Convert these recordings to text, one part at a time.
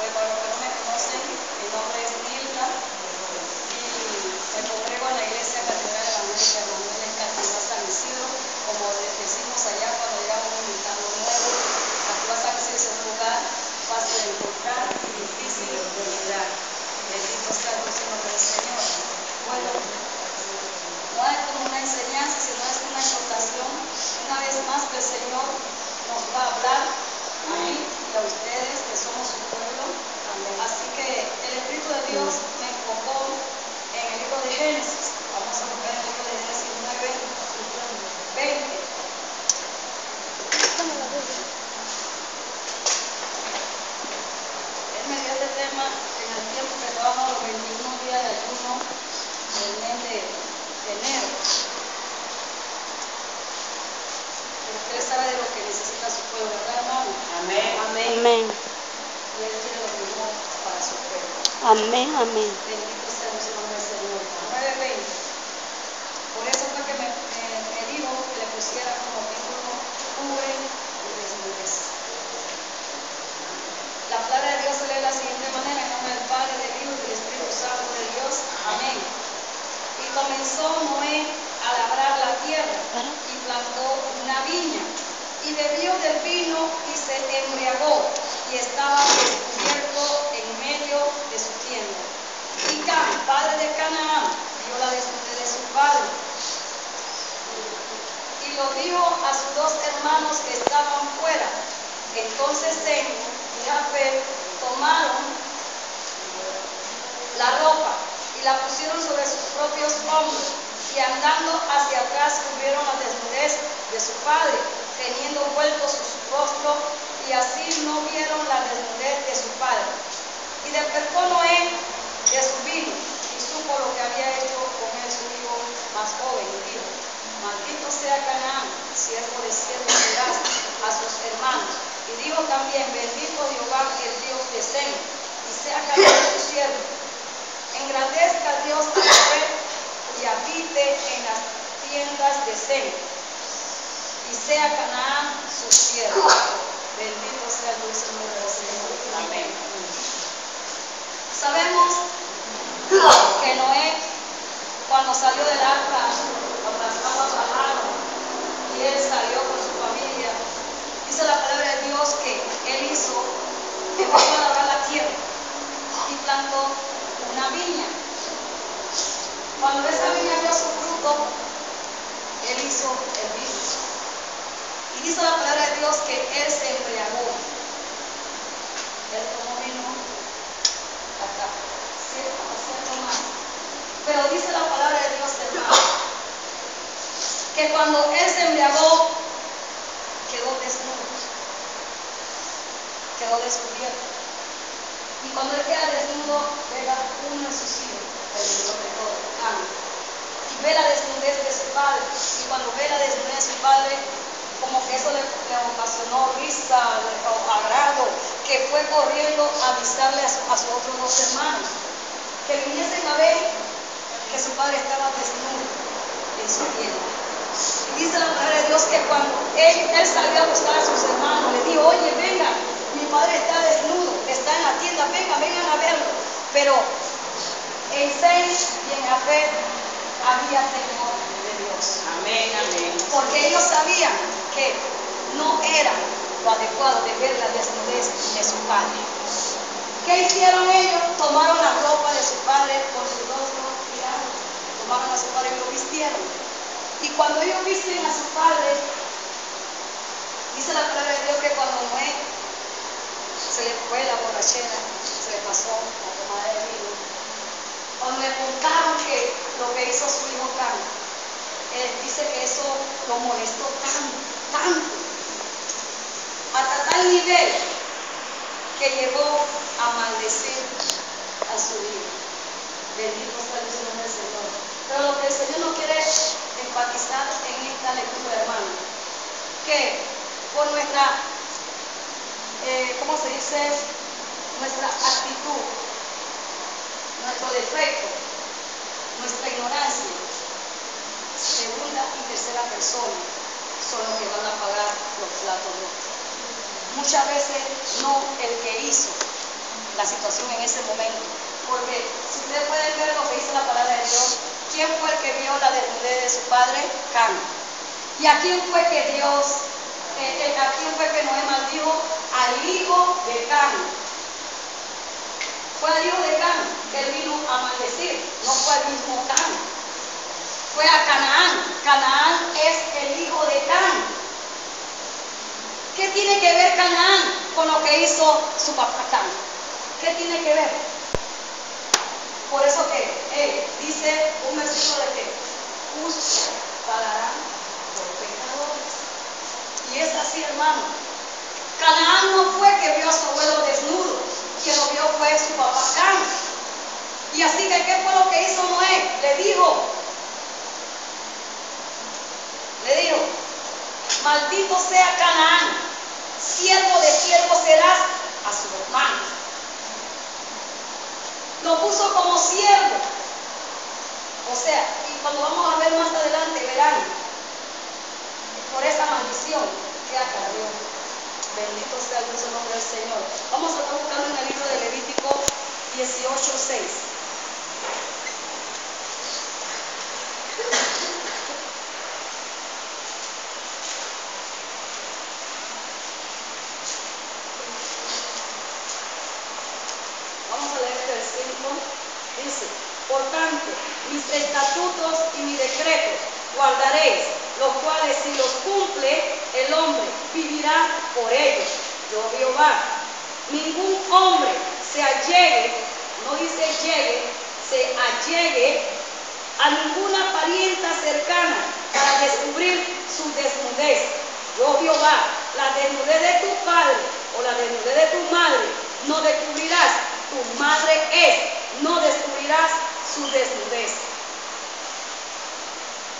Pues para los que no me conocen, mi nombre es Nilda y me congrego en la Iglesia Catedral Evangélica Emanuel en Cativa San Isidro, como decimos allá cuando llegamos a un invitado nuevo. Cativa San Isidro es un lugar fácil de encontrar y difícil de llegar. Bendito sea el dulce nombre del Señor. Bueno, no es como una enseñanza, sino es una exhortación. Una vez más que el Señor nos va a hablar a mí y a ustedes, que somos su pueblo. Así que el Espíritu de Dios me enfocó en el libro de Génesis. Vamos a buscar el libro de Génesis 9, 20. Él me dio este tema en el tiempo que estábamos los 21 días de ayuno del mes de enero. Porque Él sabe de lo que necesita su pueblo, ¿verdad, hermano? Amén. Amén. Y Él quiere lo mejor para su pueblo. Amén. Amén. Bendito sea el nombre del Señor. 9:20. Por eso fue que me dijo que le pusiera como título Cubre y desnudez. La palabra de Dios se lee de la siguiente manera: en nombre del Padre, del Hijo y del Espíritu Santo de Dios. Amén. Y comenzó Noé a labrar la tierra y plantó una viña y bebió del vino y se embriagó y estaba descubierto en medio de su tienda. Y Cam, padre de Canaán, vio la desnudez de su padre y lo dijo a sus dos hermanos que estaban fuera. Entonces Sem y Jafet tomaron la ropa y la pusieron sobre sus propios hombros y andando hacia atrás cubrieron la desnudez de su padre, teniendo vuelto su rostro, y así no vieron la desnudez de su padre. Y despertó Noé de su vino y supo lo que había hecho con él su hijo más joven, y dijo: maldito sea Canaán, siervo de siervo serás a sus hermanos. Y dijo también: bendito Jehová, el Dios de Sem, y sea Canaán su siervo. Engrandezca a Dios a Jafet y habite en las tiendas de Sem, y sea Canaán su siervo. Bendito sea el dulce nombre del Señor. Amén. Sabemos que Noé, cuando salió del arca, cuando las aguas bajaron y él salió con su familia, dice la palabra de Dios que él empezó a labrar la tierra y plantó una viña. Cuando esa viña dio su fruto, él hizo el vino. Y dice la palabra de Dios que él se embriagó. Él tomó vino hasta cierto más. Pero dice la palabra de Dios, hermano, que cuando él se embriagó, quedó desnudo, quedó descubierto. Y cuando él queda desnudo, pega uno de sus hijos, el menor de todos, Cam, y ve la desnudez de su padre. Y cuando ve la desnudez de su padre, como que eso le ocasionó risa o agrado, que fue corriendo a avisarle a sus otros dos hermanos, que viniesen a ver que su padre estaba desnudo en su tienda. Y dice la palabra de Dios que cuando él salió a buscar a sus hermanos, le dijo: oye, venga, mi padre está desnudo, está en la tienda, vengan a verlo. Pero en Sem y en Jafet había temor de Dios. Amén, amén. Porque ellos sabían que no era lo adecuado de ver la desnudez de su padre. ¿Qué hicieron ellos? Tomaron la ropa de su padre con su rostro tirado, tomaron a su padre y lo vistieron. Y cuando ellos visten a su padre, dice la palabra de Dios que cuando Noé se le fue la borrachera, se le pasó la tomada de vino, cuando le contaron que lo que hizo su hijo Cam, dice que eso lo molestó tanto, hasta tal nivel que llegó a maldecir a su hijo. Bendito sea el nombre del Señor. Pero lo que el Señor no quiere enfatizar en esta lectura, hermano, que por nuestra, ¿cómo se dice? Nuestra actitud, nuestro defecto, nuestra ignorancia, segunda y tercera persona son los que van a pagar los platos rotos. Muchas veces no el que hizo, la situación en ese momento. Porque si ustedes pueden ver lo que dice la palabra de Dios, ¿quién fue el que vio la desnudez de su padre? Can. ¿Y a quién fue que Dios, a quién fue que Noé maldijo? Al hijo de Can. Fue al hijo de Can que él vino a maldecir, no fue al mismo Can. Fue a Canaán. Canaán es el hijo de Can. ¿Qué tiene que ver Canaán con lo que hizo su papá Can? ¿Qué tiene que ver? Por eso que dice un versículo de que justos pagarán por pecadores. Y es así, hermano. Canaán no fue que vio a su abuelo desnudo, quien lo vio fue su papá Can. Y así que, ¿qué fue lo que hizo Noé? Le dijo, maldito sea Canaán, siervo de siervo serás a sus hermanos. Lo puso como siervo. O sea, y cuando vamos a ver más adelante, verán, por esa maldición que acarreó. Bendito sea el dulce nombre del Señor. Vamos a estar buscando en el libro de Levítico 18:6. Dice, por tanto, mis estatutos y mis decretos guardaréis, los cuales si los cumple el hombre vivirá por ellos. Yo Jehová. Ningún hombre se allegue, no dice llegue, se allegue a ninguna parienta cercana para descubrir su desnudez. Yo Jehová, la desnudez de tu padre o la desnudez de tu madre no descubrirás. Tu madre no descubrirás su desnudez.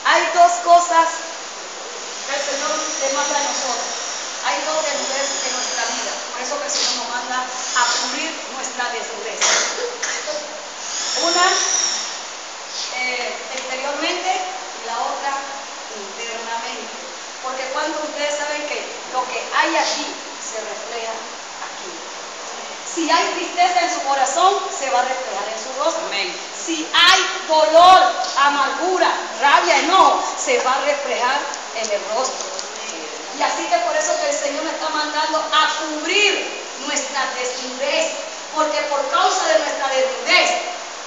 Hay dos cosas que el Señor demanda a nosotros. Hay dos desnudeces en nuestra vida. Por eso que el Señor nos manda a cubrir nuestra desnudez. Una exteriormente y la otra internamente. Porque cuando ustedes saben que lo que hay aquí se refleja aquí. Si hay tristeza en su corazón, se va a reflejar en su rostro. Amén. Si hay dolor, amargura, rabia, enojo, se va a reflejar en el rostro. Y así que por eso que el Señor me está mandando a cubrir nuestra desnudez. Porque por causa de nuestra desnudez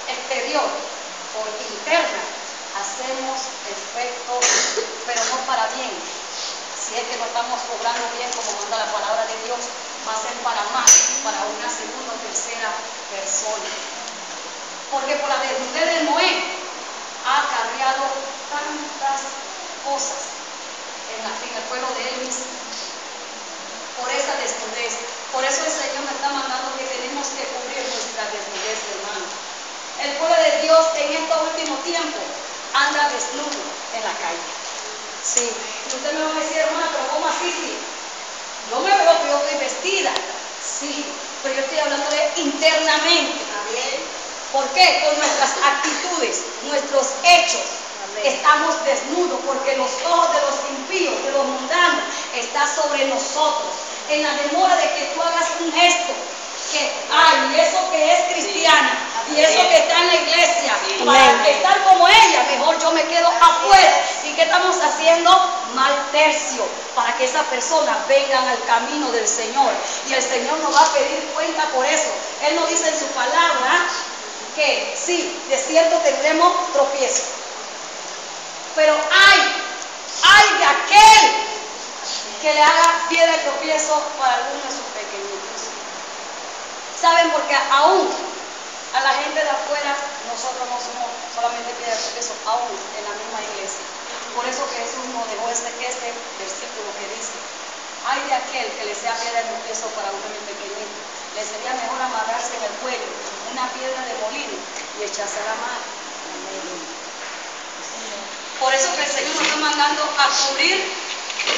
exterior o interna, hacemos efecto, pero no para bien. Si es que no estamos obrando bien como manda la palabra de Dios, va a ser para más, para una segunda o tercera persona. Porque por la desnudez de Noé ha acarreado tantas cosas en el pueblo de él mismo. Por esa desnudez. Por eso el Señor me está mandando que tenemos que cubrir nuestra desnudez, hermano. El pueblo de Dios en este último tiempo anda desnudo en la calle. Sí. Y usted me va a decir, hermana, pero ¿cómo así? Sí. Yo me veo que yo estoy vestida. Sí, pero yo estoy hablando de internamente. Amén. ¿Por qué? Con nuestras actitudes, nuestros hechos. Amén. Estamos desnudos porque los ojos de los impíos, de los mundanos, están sobre nosotros. En la demora de que tú hagas un gesto, que ay, y eso que es cristiana, y eso que está en la iglesia, para estar como ella, mejor yo me quedo afuera. ¿Y qué estamos haciendo? Mal tercio, para que esa persona vengan al camino del Señor. Y el Señor nos va a pedir cuenta por eso. Él nos dice en su palabra que sí, de cierto tendremos tropiezo, pero hay de aquel que le haga piedra de tropiezo para algunos de sus pequeñitos. ¿Saben? Porque aún a la gente de afuera nosotros no somos solamente piedra de tropiezo, aún en la misma iglesia. Por eso que Jesús nos dejó este versículo que dice: ay de aquel que le sea piedra de tropiezo para uno de mis pequeñitos. Le sería mejor amarrarse en el cuello una piedra de molino y echarse a la mar. Por eso que el Señor nos está mandando a cubrir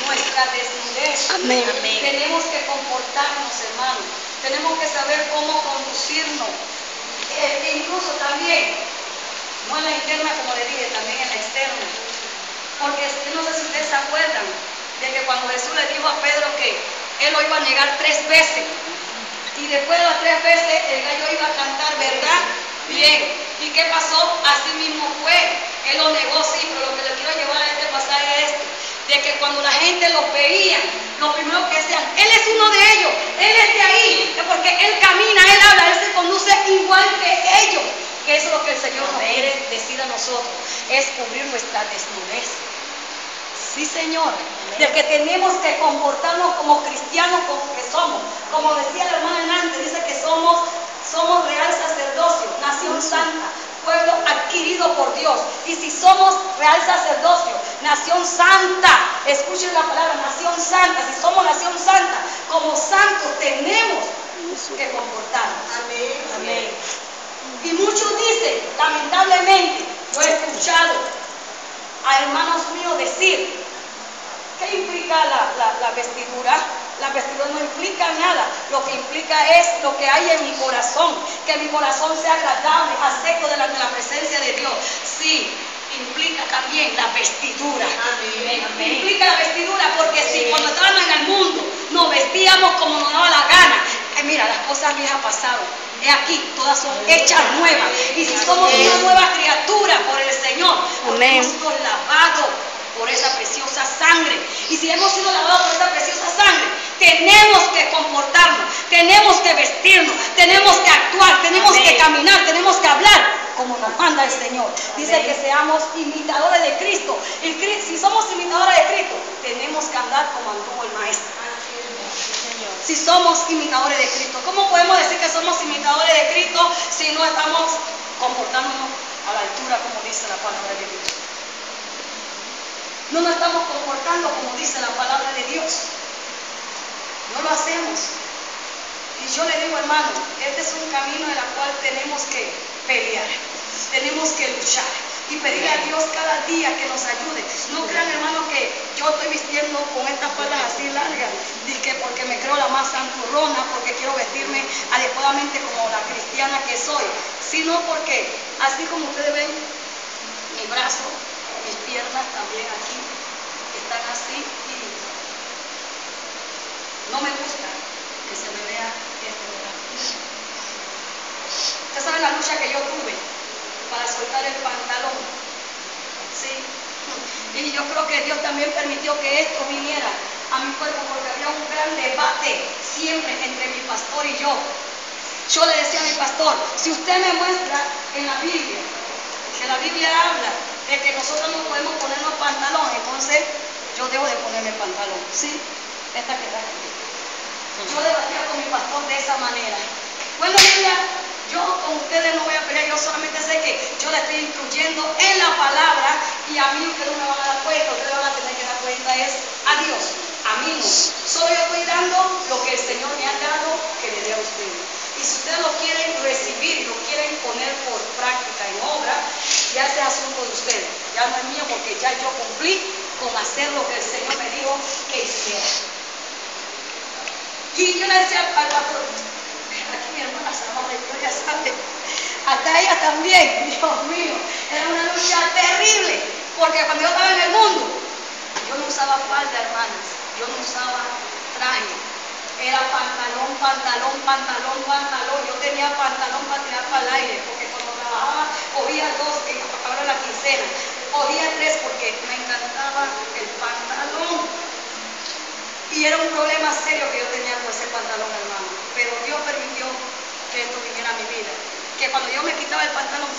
nuestra desnudez. Amén. Tenemos que comportarnos, hermanos. Tenemos que saber cómo conducirnos. Incluso también, no en la interna como le dije, también en la externa. Porque yo no sé si ustedes se acuerdan de que cuando Jesús le dijo a Pedro que él lo iba a negar 3 veces, y después de las 3 veces el gallo iba a cantar, ¿verdad? Bien. ¿Y qué pasó? Así mismo fue. Él lo negó, sí, pero lo que le quiero llevar a este pasaje es esto, de que cuando la gente los veía, lo primero que decían, él es uno de ellos, él es de ahí, porque él camina, él habla, él se conduce igual que ellos. Que eso es lo que el Señor nos quiere decir a nosotros, es cubrir nuestra desnudez. Sí, Señor, de que tenemos que comportarnos como cristianos como que somos. Como decía la hermana Hernández, dice que somos real sacerdocio, nación santa, pueblo adquirido por Dios. Y si somos real sacerdocio, nación santa, escuchen la palabra, nación santa, si somos nación santa, como santos tenemos que comportarnos. Amén. Amén. Y muchos dicen, lamentablemente, yo he escuchado a hermanos míos decir, ¿qué implica la vestidura? La vestidura no implica nada, lo que implica es lo que hay en mi corazón, que mi corazón sea agradable, acepto de la presencia de Dios. Sí, implica también la vestidura. Amén. Amén. Implica la vestidura, porque si cuando estábamos en el mundo nos vestíamos como nos daba la gana, mira, las cosas viejas pasaron. He aquí, todas son hechas nuevas. Y si somos una nueva criatura por el Señor, porque hemos sido lavados por esa preciosa sangre. Y si hemos sido lavados por esa preciosa sangre, tenemos que comportarnos, tenemos que vestirnos, tenemos que actuar, tenemos que caminar, tenemos que hablar como nos manda el Señor. Dice que seamos imitadores de Cristo. Y si somos imitadores de Cristo, tenemos que andar como anduvo el Maestro. Si somos imitadores de Cristo, ¿cómo podemos decir que somos imitadores de Cristo si no estamos comportándonos a la altura como dice la palabra de Dios? No nos estamos comportando como dice la palabra de Dios. No lo hacemos. Y yo le digo, hermano, este es un camino en el cual tenemos que pelear, tenemos que luchar y pedirle a Dios cada día que nos ayude. No crean, hermano, que yo estoy vistiendo con estas faldas así largas, que porque me creo la más santurrona, porque quiero vestirme adecuadamente como la cristiana que soy, sino porque así como ustedes ven, mi brazo, mis piernas también aquí están así y no me gusta que se me vea este brazo. Ustedes saben la lucha que yo tuve para soltar el pantalón, ¿sí? Y yo creo que Dios también permitió que esto viniera a mi cuerpo porque había un gran debate siempre entre mi pastor y yo. Yo le decía a mi pastor, si usted me muestra en la Biblia, que la Biblia habla de que nosotros no podemos ponernos pantalón, entonces yo debo de ponerme pantalón, ¿sí? Esta que está aquí. Yo debatía con mi pastor de esa manera. Bueno, mira, yo con ustedes no voy a pelear, yo solamente sé que yo le estoy instruyendo en la palabra y a mí ustedes no me van a dar cuenta, ustedes van a tener que dar cuenta es a Dios, a mí no. Solo yo estoy dando lo que el Señor me ha dado que le dé a ustedes. Y si ustedes lo quieren recibir y lo quieren poner por práctica en obra, ya ese es asunto de ustedes, ya no es mío porque ya yo cumplí con hacer lo que el Señor me dijo que hiciera. Y yo le decía al pastor, aquí mi hermana Samara Victoria sabe, hasta ella también, Dios mío, era una lucha terrible, porque cuando yo estaba en el mundo, yo no usaba falda, hermanas, yo no usaba traje, era pantalón, pantalón, pantalón, pantalón, yo tenía pantalón para tirar para el aire, porque cuando trabajaba cogía 2, ahora la quincena, cogía 3 porque me encantaba el pantalón. Y era un problema serio que yo tenía con ese pantalón, hermano. Pero Dios permitió que esto viniera a mi vida. Que cuando yo me quitaba el pantalón,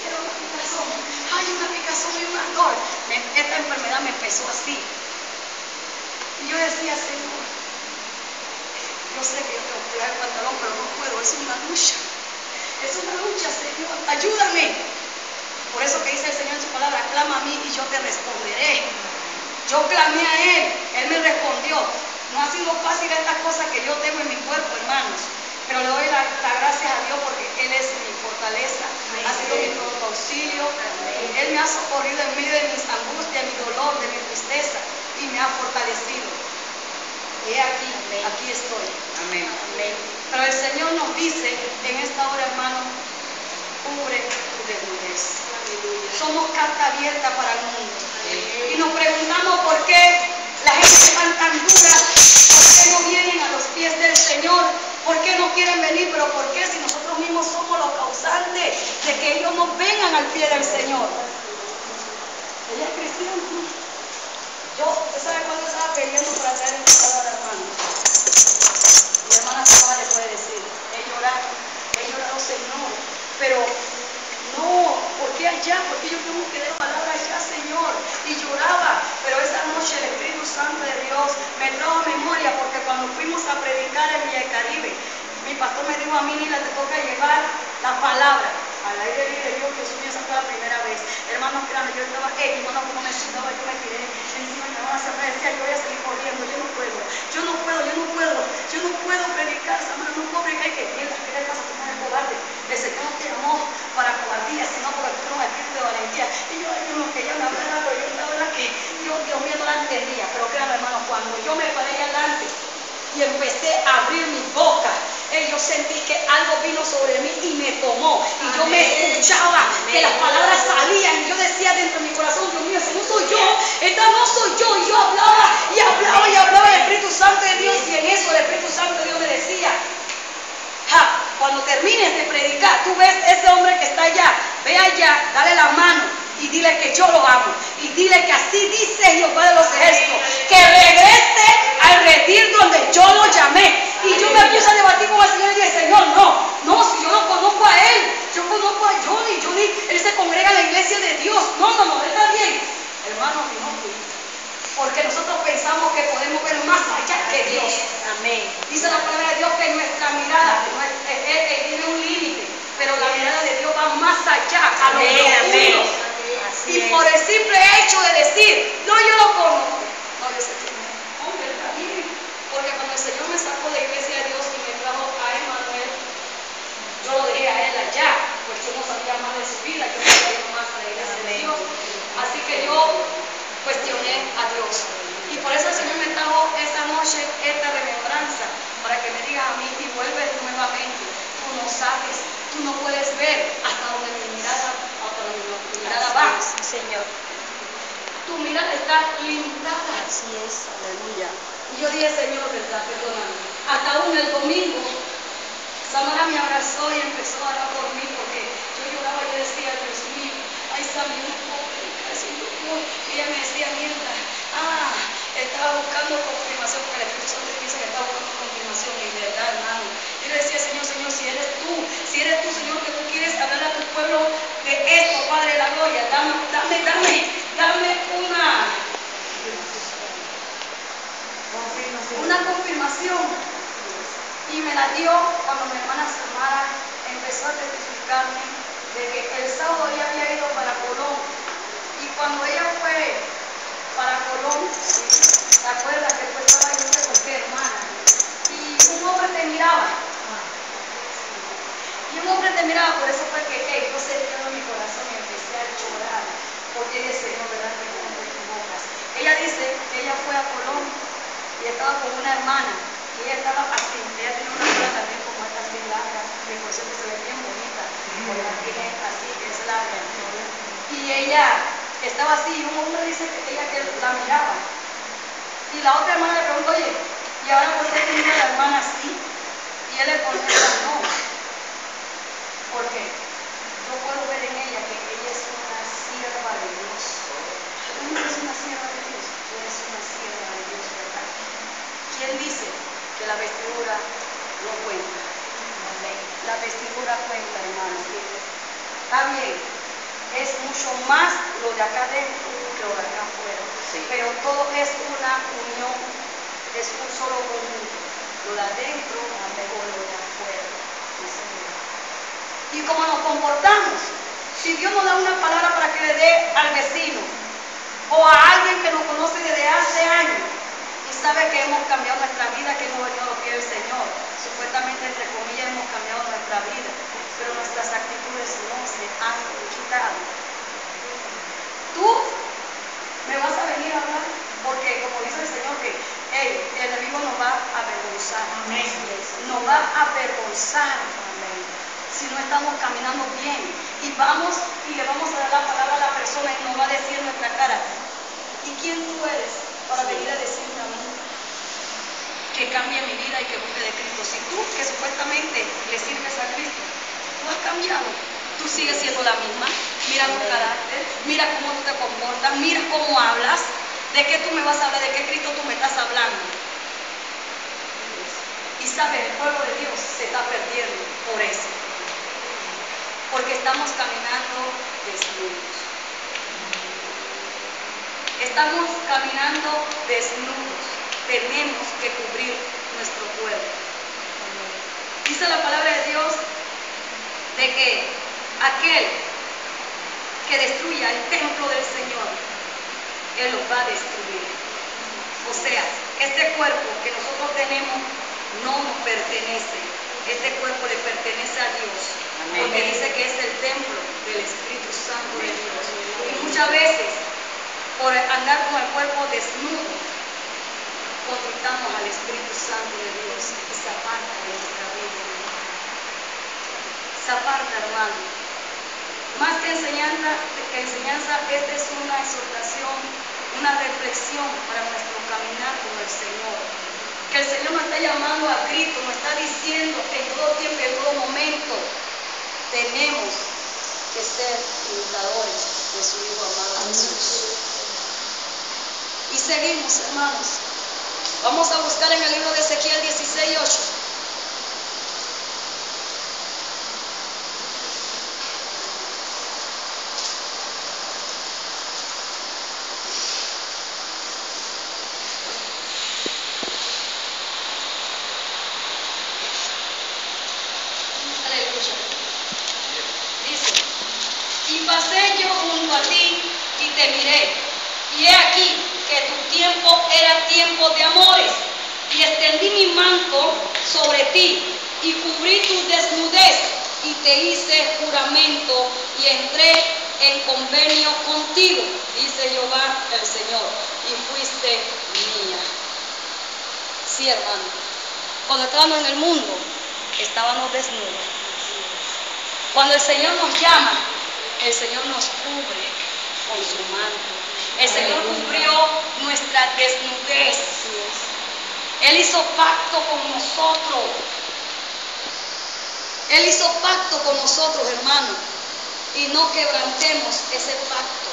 era una picazón. Ay, una picazón y un ardor. Esta enfermedad me empezó así. Y yo decía, Señor, yo sé que yo tengo que cuidar el pantalón, pero no puedo. Es una lucha. Es una lucha, Señor. Ayúdame. Por eso que dice el Señor en su palabra, clama a mí y yo te responderé. Yo clamé a Él me respondió. No ha sido fácil estas cosas que yo tengo en mi cuerpo, hermanos, pero le doy la gracias a Dios porque Él es mi fortaleza, ha sido mi pronto auxilio. Él me ha socorrido en medio de mis angustias, de mi dolor, de mi tristeza y me ha fortalecido. Y aquí, aquí estoy. Amén. Amén. Pero el Señor nos dice en esta hora, hermano, cubre tu desnudez. Somos carta abierta para el mundo. Y nos preguntamos por qué la gente es tan dura, por qué no vienen a los pies del Señor ¿Por qué no quieren venir? Pero ¿por qué si nosotros mismos somos los causantes de que ellos no vengan al pie del Señor? Ella es cristiana. ¿Usted sabe cuándo estaba peleando para traer esta palabra, hermano? Mi hermana Tamara le puede decir, he llorado, Señor, pero no, ¿por qué allá? Porque yo tengo que dar palabra allá, Señor. Y lloraba, pero esa noche el Espíritu Santo de Dios me trajo a memoria, porque cuando fuimos a predicar en Villa del Caribe, mi pastor me dijo a mí, Nila, te toca llevar la palabra al aire libre. Yo, Dios mío, esa fue la primera vez. Hermanos, créanme, yo estaba, hermano, como me sudaba, yo me tiré encima de mi hermana, me decía, yo voy a salir corriendo, yo no puedo predicar, Samara, no puedo predicar. ¿Qué le pasa? Tú no eres cobarde. El Señor no te llamó para cobardía, sino porque tú eres un espíritu de valentía. Y yo, que ella me hablaba, pero yo estaba verdad que yo, Dios mío, no la entendía. Pero créanme, hermano, cuando yo me paré allá adelante y empecé a abrir mi boca, yo sentí que algo vino sobre mí y me tomó. Y yo me escuchaba que las palabras salían. Y yo decía dentro de mi corazón, Dios mío, ese no soy yo, esta no soy yo. Y yo hablaba y hablaba y hablaba del Espíritu Santo de Dios. Y en eso el Espíritu Santo de Dios me decía, cuando termines de predicar, tú ves ese hombre que está allá, ve allá, dale la mano y dile que yo lo amo. Y dile que así dice Jehová de los ejércitos, que regrese al redil donde yo lo llamé. Y yo me puse a debatir con el Señor y dije, Señor, no, si yo no conozco a él, yo conozco a Johnny, él se congrega en la iglesia de Dios. No, está bien. Hermano, no fui. Porque nosotros pensamos que podemos ver más allá que Dios. Amén. Dice la palabra de Dios que nuestra mirada tiene un límite, pero la mirada de Dios va más allá, a lo profundo. Y por el simple hecho de decir, no, yo lo conozco. No, yo sé que no. Hombre, está bien. Porque cuando el Señor me sacó de la iglesia de Dios y me trajo a Emmanuel, yo lo dejé a él allá, pues yo no sabía más de su vida, yo no sabía más de la iglesia de Dios. Así que yo cuestioné a Dios. Y por eso el Señor me trajo esta noche esta remembranza, para que me diga a mí y vuelves nuevamente. Tú no sabes, tú no puedes ver hasta donde mi mirada va. Sí, Señor. Tu mirada está limitada. Así es, aleluya. Y yo dije, Señor, verdad, perdóname. Hasta aún el domingo, Samara me abrazó y empezó a orar por mí, porque yo lloraba y yo decía, Dios mío, ay, Sammy, no puedo predicar, Señor. Y ella me decía, mierda, estaba buscando confirmación, porque el Espíritu Santo piensa que estaba buscando confirmación, y verdad, hermano. Yo le decía, Señor, si eres tú, Señor, que tú quieres hablarle a tu pueblo de esto, Padre de la gloria, dame una confirmación. Y me la dio cuando mi hermana Samara empezó a testificarme de que el sábado ella había ido para Colón. Y cuando ella fue para Colón, ¿se acuerda que tú estabas yo con qué hermana? Y un hombre te miraba. Por eso fue que yo sentí en mi corazón y empecé a llorar. Porque ella dice, no, ¿verdad? Que no te equivocas. Ella dice que ella fue a Colón y estaba con una hermana. Y ella estaba así. Ella tenía una hermana también como esta así larga, de por eso que se ve bien bonita. Porque la tiene así, que es larga. Y ella estaba así, y un hombre dice que ella que la miraba. Y la otra hermana le preguntó, oye, ¿y ahora por qué tiene la hermana así? Y él le contesta, no. Porque yo puedo ver en ella que ella es una sierva de Dios. ¿Tú no eres una sierva de Dios? Tú eres una sierva de Dios, ¿verdad? ¿Quién dice que la vestidura no cuenta? La vestidura cuenta, hermano. Está bien, es mucho más lo de acá adentro que lo de acá afuera. Sí. Pero todo es una unión, es un solo conjunto. Lo de adentro con lo de afuera. Y como nos comportamos, si Dios nos da una palabra para que le dé al vecino o a alguien que nos conoce desde hace años y sabe que hemos cambiado nuestra vida, que hemos venido a los pies del Señor, supuestamente entre comillas hemos cambiado nuestra vida, pero nuestras actitudes no se han quitado. Tú me vas a venir a hablar porque, como dice el Señor, que el enemigo nos va a avergonzar. Amén. Nos va a avergonzar. Amén. Si no estamos caminando bien y vamos y le vamos a dar la palabra a la persona y nos va a decir en nuestra cara, ¿y quién tú eres para venir a decirme a mí que cambie mi vida y que busque de Cristo? Si tú, que sigues siendo la misma. Mira tu carácter, mira cómo tú te comportas, mira cómo hablas. ¿De qué tú me vas a hablar? ¿De qué Cristo tú me estás hablando? Y sabes, el pueblo de Dios se está perdiendo por eso. Porque estamos caminando desnudos. Estamos caminando desnudos. Tenemos que cubrir nuestro cuerpo. Dice la palabra de Dios de que aquel que destruya el templo del Señor, Él lo va a destruir. O sea, este cuerpo que nosotros tenemos no nos pertenece. Este cuerpo le pertenece a Dios. Amén. Porque dice que es el templo del Espíritu Santo de Dios. Y muchas veces, por andar con el cuerpo desnudo, contristamos al Espíritu Santo de Dios y se aparta de nuestra vida. Se aparta, hermano. Más que enseñanza, esta es una exhortación, una reflexión para nuestro caminar con el Señor. Que el Señor nos está llamando a Cristo, nos está diciendo que en todo tiempo y en todo momento tenemos que ser imitadores de su Hijo amado Jesús. Y seguimos, hermanos. Vamos a buscar en el libro de Ezequiel 16:8. Y pasé yo junto a ti y te miré, y he aquí que tu tiempo era tiempo de amores, y extendí mi manto sobre ti, y cubrí tu desnudez, y te hice juramento, y entré en convenio contigo, dice Jehová el Señor, y fuiste mía. Sí, hermano, cuando estábamos en el mundo, estábamos desnudos. Cuando el Señor nos llama, el Señor nos cubre con su manto. El Señor cubrió nuestra desnudez. Él hizo pacto con nosotros. Él hizo pacto con nosotros, hermano. Y no quebrantemos ese pacto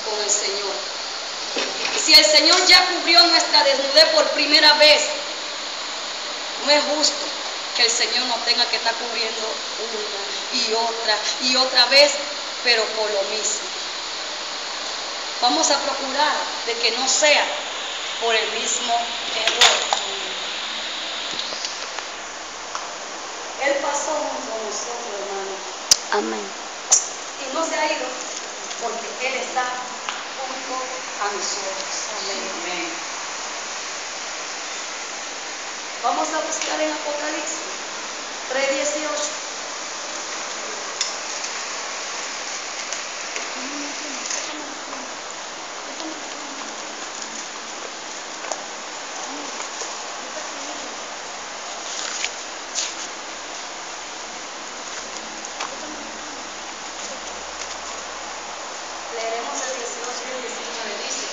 con el Señor. Si el Señor ya cubrió nuestra desnudez por primera vez, no es justo que el Señor nos tenga que estar cubriendo una y otra vez, pero por lo mismo. Vamos a procurar de que no sea por el mismo error. Él pasó junto a nosotros, hermano. Amén. Y no se ha ido porque Él está junto a nosotros. Amén. Vamos a buscar en Apocalipsis 3:18. Leeremos el 18 y el 19. Dice: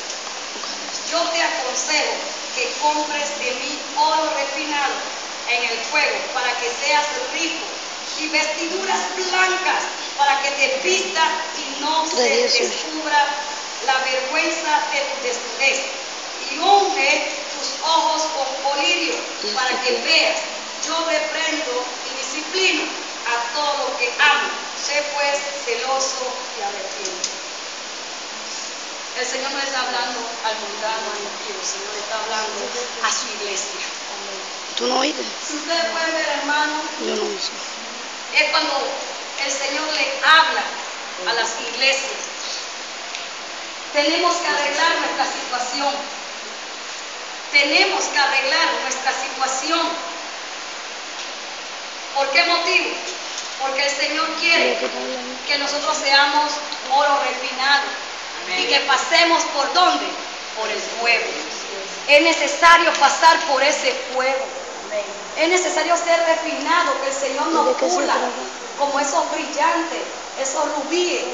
yo te aconsejo que compres de mí oro refinado en el fuego para que seas rico, y vestiduras blancas para que te vista y no se descubra la vergüenza de tu desnudez, y unge tus ojos con colirio para que veas. Yo reprendo y disciplino a todo lo que amo. Sé pues celoso y arrepiento. El Señor no está hablando al mundano, al impío. El Señor está hablando a su iglesia. ¿Tú no oíste? Si ustedes pueden ver, hermano, Yo no hice. es cuando el Señor le habla a las iglesias. Tenemos que arreglar nuestra situación. Tenemos que arreglar nuestra situación. ¿Por qué motivo? Porque el Señor quiere que nosotros seamos oro refinado. Amén. Y que pasemos por ¿dónde? Por el fuego. Es necesario pasar por ese fuego. Amén. Es necesario ser refinado, que el Señor nos pula como esos brillantes, esos rubíes.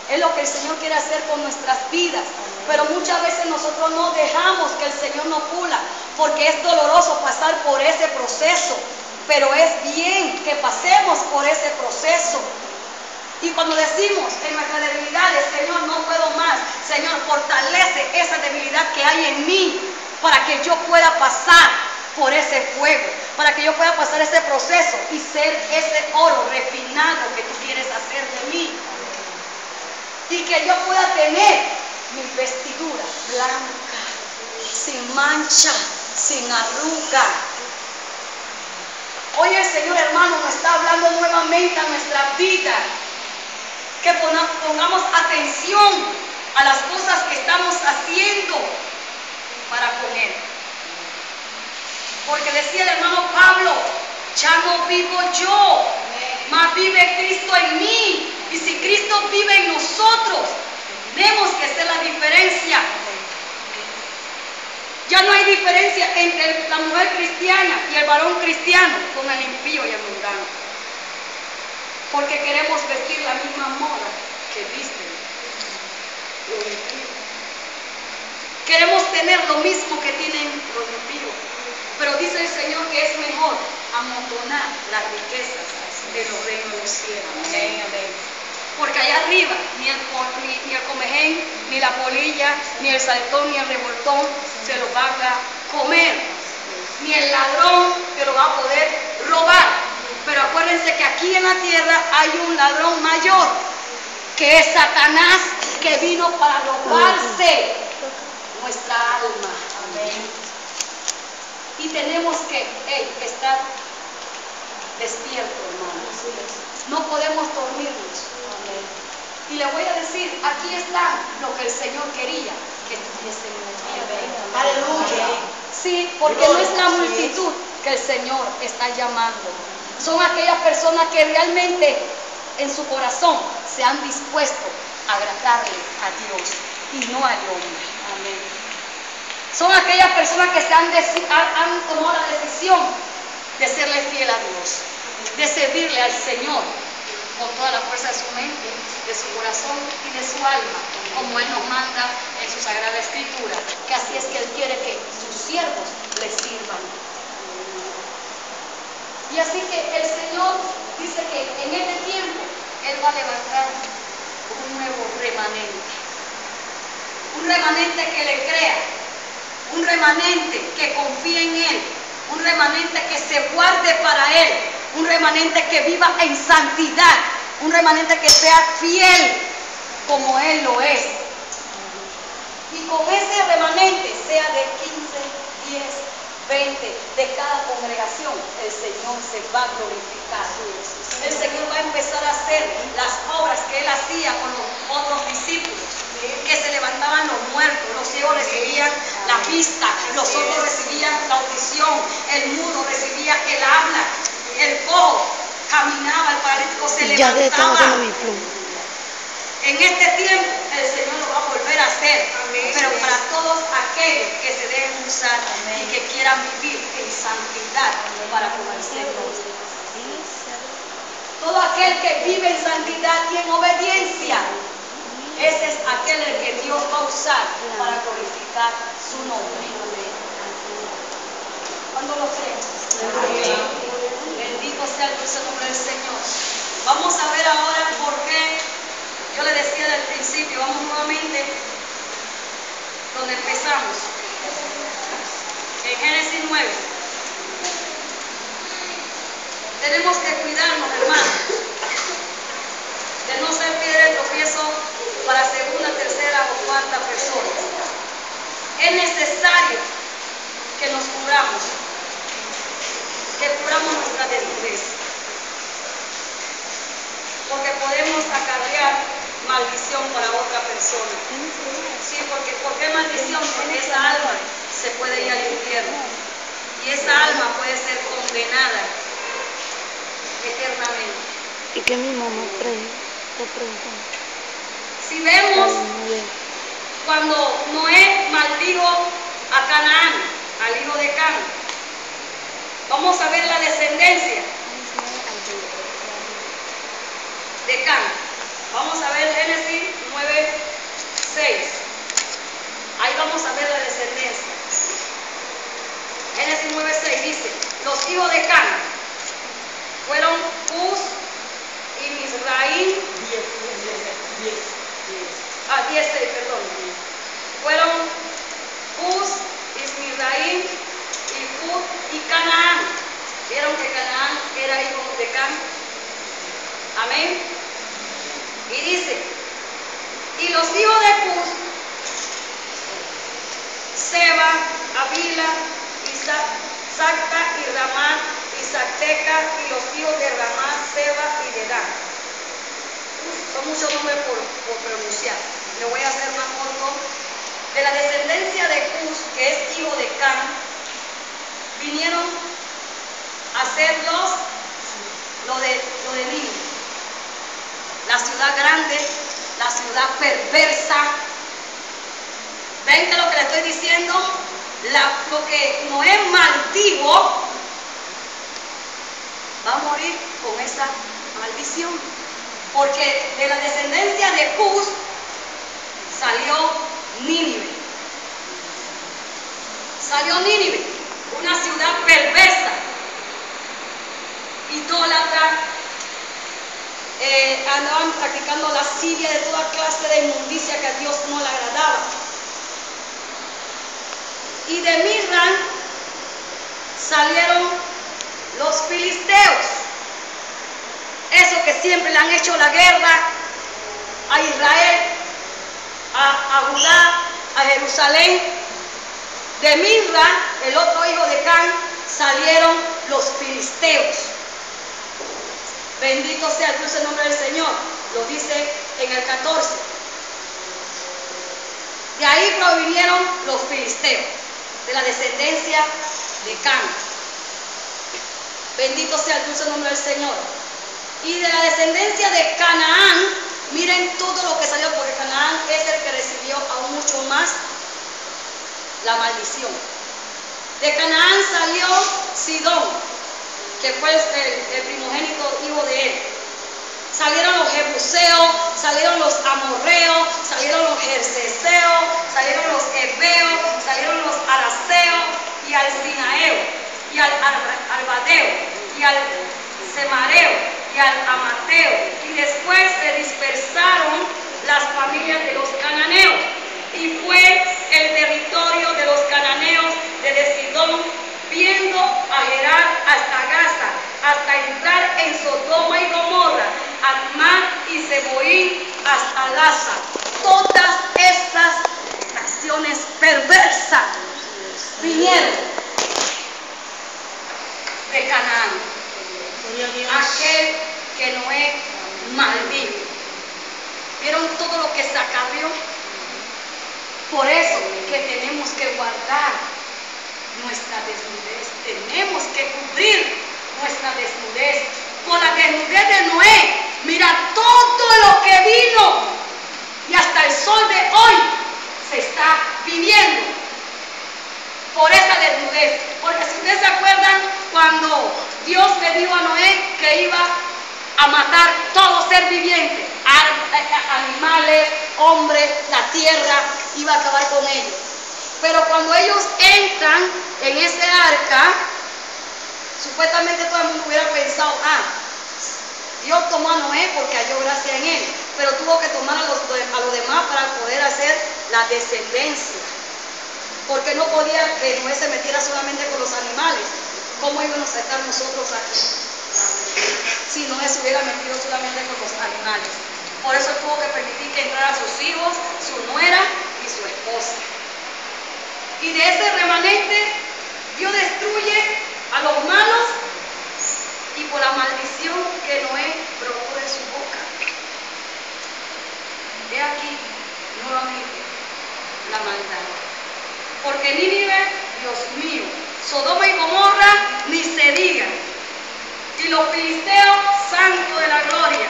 Es lo que el Señor quiere hacer con nuestras vidas. Pero muchas veces nosotros no dejamos que el Señor nos pula, porque es doloroso pasar por ese proceso. Pero es bien que pasemos por ese proceso. Y cuando decimos en nuestras debilidades, Señor, no puedo más, Señor, fortalece esa debilidad que hay en mí para que yo pueda pasar por ese fuego, para que yo pueda pasar ese proceso y ser ese oro refinado que tú quieres hacer de mí. Y que yo pueda tener mi vestidura blanca, sin mancha, sin arruga. Hoy el Señor, hermano, nos está hablando nuevamente a nuestra vida. Que pongamos atención a las cosas que estamos haciendo para con Él. Porque decía el hermano Pablo, ya no vivo yo, mas vive Cristo en mí. Y si Cristo vive en nosotros, tenemos que hacer la diferencia. Ya no hay diferencia entre la mujer cristiana y el varón cristiano con el impío y el mundano. Porque queremos vestir la misma moda que visten los impíos. Queremos tener lo mismo que tienen los impíos. Pero dice el Señor que es mejor amontonar las riquezas de los reinos de los cielos. Amén, amén. Porque allá arriba ni el comején, ni la polilla, ni el saltón, ni el revoltón se lo van a comer. Ni el ladrón se lo va a poder robar. Pero acuérdense que aquí en la tierra hay un ladrón mayor, que es Satanás, que vino para robarse nuestra alma. Amén. Y tenemos que estar despiertos, hermanos. No podemos dormirnos. Amén. Y le voy a decir, aquí está lo que el Señor quería que estuviesen en el día de hoy. Aleluya. Sí, porque no es la multitud que el Señor está llamando. Son aquellas personas que realmente en su corazón se han dispuesto a agradarle a Dios y no al hombre. Amén. Son aquellas personas que han tomado la decisión de serle fiel a Dios, de servirle al Señor con toda la fuerza de su mente, de su corazón y de su alma, como Él nos manda en su Sagrada Escritura, que así es que Él quiere que sus siervos le sirvan. Y así que el Señor dice que en este tiempo Él va a levantar un nuevo remanente. Un remanente que le crea, un remanente que confíe en Él, un remanente que se guarde para Él, un remanente que viva en santidad, un remanente que sea fiel como Él lo es. Y con ese remanente, sea de 15, 10, 20 de cada congregación, el Señor se va a glorificar. El Señor va a empezar a hacer las obras que Él hacía con los otros discípulos, que se levantaban los muertos, los ciegos recibían la vista, los sordos recibían la audición, el mudo recibía el habla, el cojo caminaba, el paralítico se levantaba. En este tiempo el Señor lo va a volver a hacer. Amén. Pero para todos aquellos que se dejen usar. Amén. Y que quieran vivir en santidad. Amén. Para con el Señor. Todo aquel que vive en santidad y en obediencia, ese es aquel que Dios va a usar para glorificar su nombre. ¿Cuándo lo crees? Amén. Bendito sea el dulce nombre del Señor. Vamos a ver ahora por qué. Yo le decía del principio, vamos nuevamente donde empezamos, en Génesis 9. Tenemos que cuidarnos, hermanos, de no ser piedra de tropiezo para segunda, tercera o cuarta persona. Es necesario que nos cubramos, nuestra desnudez, porque podemos acarrear maldición para otra persona. Sí, porque ¿por qué maldición? Porque esa alma se puede ir al infierno y esa alma puede ser condenada eternamente. ¿Y qué mi mamá preguntó? Si vemos cuando Noé maldijo a Canaán, al hijo de Can, vamos a ver la descendencia de Can. Vamos a ver Génesis 9:6. Ahí vamos a ver la descendencia. Génesis 9:6 dice: los hijos de Can fueron Cus y Mizraim 10, perdón. Fueron Cus, Ismiraim, y Put y Canaán. Vieron que Canaán era hijo de Cam. Amén. Y dice, y los hijos de Cus, Seba, Avila, Sacta y Ramá, y Sacteca, y los hijos de Ramá, Seba y Dedán. Son muchos nombres por pronunciar. Le voy a hacer más corto. De la descendencia de Cus, que es hijo de Cam, vinieron a ser lo de Nínive. La ciudad grande, la ciudad perversa. ¿Ven que lo que le estoy diciendo? Lo que Noé maldijo va a morir con esa maldición. Porque de la descendencia de Cus salió Nínive. Salió Nínive, una ciudad perversa, idólatra. Andaban practicando lascivia de toda clase de inmundicia que a Dios no le agradaba. Y de Mirran salieron los filisteos, esos que siempre le han hecho la guerra a Israel, a Judá, a Jerusalén. De Mirran, el otro hijo de Can, salieron los filisteos. Bendito sea el dulce nombre del Señor. Lo dice en el 14. De ahí provinieron los filisteos, de la descendencia de Can. Bendito sea el dulce nombre del Señor. Y de la descendencia de Canaán, miren todo lo que salió, porque Canaán es el que recibió aún mucho más la maldición. De Canaán salió Sidón, que fue el primogénito hijo de él. Salieron los jebuseos, salieron los amorreos, salieron los jerseseos, salieron los heveos, salieron los araseos, y al sinaeo, y al arbadeo, y al semareo, y al amateo. Y después se dispersaron las familias de los cananeos, y fue el territorio de los cananeos desde Sidón, viendo a Gerar hasta Gaza, hasta entrar en Sodoma y Gomorra, Admar y Seboín hasta Laza. Todas estas naciones perversas vinieron de Canaán, aquel que Noé maldijo. ¿Vieron todo lo que se acarrió? Por eso que tenemos que guardar nuestra desnudez, tenemos que cubrir nuestra desnudez. Por la desnudez de Noé, mira todo lo que vino, y hasta el sol de hoy se está viviendo por esa desnudez. Porque si ustedes se acuerdan, cuando Dios le dijo a Noé que iba a matar todo ser viviente, animales, hombres, la tierra, iba a acabar con ellos. Pero cuando ellos entran en ese arca, supuestamente todo el mundo hubiera pensado, Dios tomó a Noé porque halló gracia en él, pero tuvo que tomar a los demás para poder hacer la descendencia, porque no podía que Noé se metiera solamente con los animales. ¿Cómo íbamos a estar nosotros aquí si Noé se hubiera metido solamente con los animales? Por eso tuvo que permitir que entraran sus hijos, su nuera y su esposa. Y de ese remanente Dios destruye a los malos, y por la maldición que Noé brotó de su boca. He aquí nuevamente la maldad. Porque Nínive, Dios mío, Sodoma y Gomorra, ni se diga. Y los filisteos, santo de la gloria.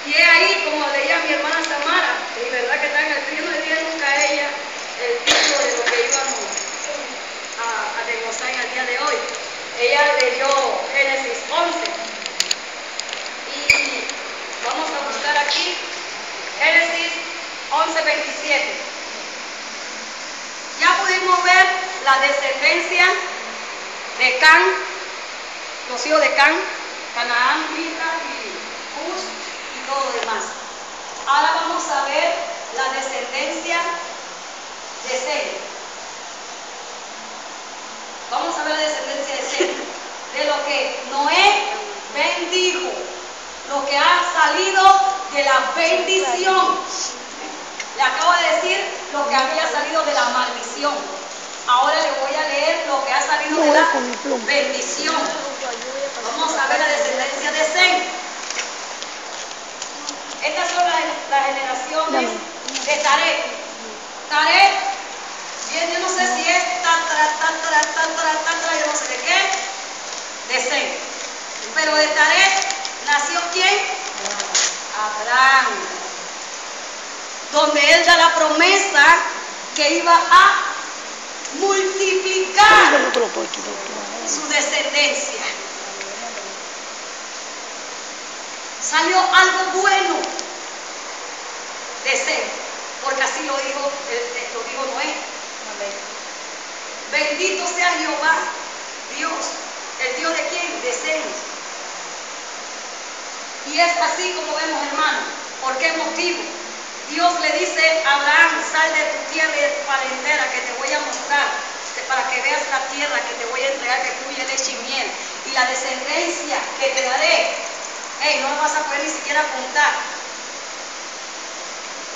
Y es ahí, como leía mi hermana Samara, y verdad que está en el yo no le dije nunca a ella el título de lo que íbamos a desglosar en el día de hoy. Ella leyó Génesis 11. Y vamos a buscar aquí Génesis 11:27. Ya pudimos ver la descendencia de Can, los hijos de Can, Canaán, Mirra y Cush y todo lo demás. Ahora vamos a ver la descendencia de Sem. Vamos a ver la descendencia de Sem, de lo que Noé bendijo, lo que ha salido de la bendición. Le acabo de decir lo que había salido de la maldición. Ahora le voy a leer lo que ha salido de la bendición. Vamos a ver la descendencia de Sem. Estas son las generaciones de Tarek. Tarek, bien, yo no sé si es yo no sé de qué, de Sem. Pero de Tarek nació ¿quién? Abraham. Donde él da la promesa que iba a multiplicar su descendencia. Salió algo bueno de Sem, porque así lo dijo Noé. Bendito sea Jehová, Dios, el Dios de quién, de Sem. Y es así como vemos, hermano. ¿Por qué motivo? Dios le dice a Abraham, sal de tu tierra y de tu parentela, que te voy a mostrar, para que veas la tierra que te voy a entregar, que fluye leche y miel, y la descendencia que te daré. Hey, no vas a poder ni siquiera contar.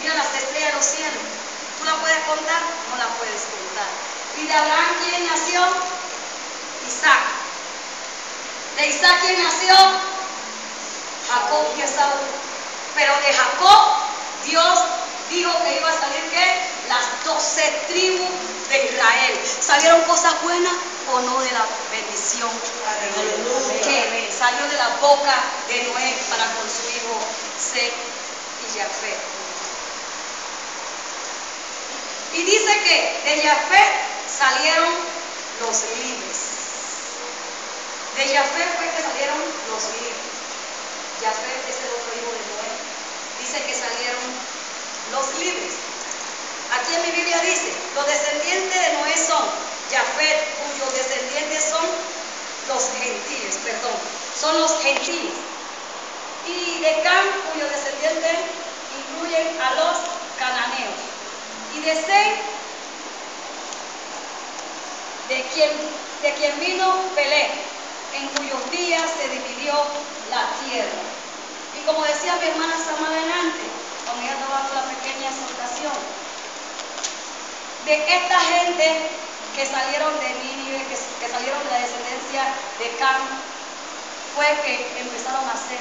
Mira las estrellas de los cielos. ¿Tú la puedes contar? No la puedes contar. ¿Y de Abraham quién nació? Isaac. ¿De Isaac quién nació? Jacob y Esaú. Pero de Jacob, Dios dijo que iba a salir ¿qué? Las 12 tribus de Israel. ¿Salieron cosas buenas o no de la bendición? Que salió de la boca de Noé para con su hijo Sem y Jafet. Y dice que de Jafet salieron los libres. De Jafet fue que salieron los libres. Jafet es el otro hijo de Noé. Dice que salieron los libres. Aquí en mi Biblia dice, los descendientes de Noé son Jafet, cuyos descendientes son los gentiles, son los gentiles. Y de Cam, cuyos descendientes incluyen a los cananeos. Y de Sem, de quien vino Pelé, en cuyos días se dividió la tierra. Y como decía mi hermana más adelante, cuando ella estaba dando la pequeña exhortación, de esta gente que salieron de Nínive, que salieron de la descendencia de Cam, fue que empezaron a hacer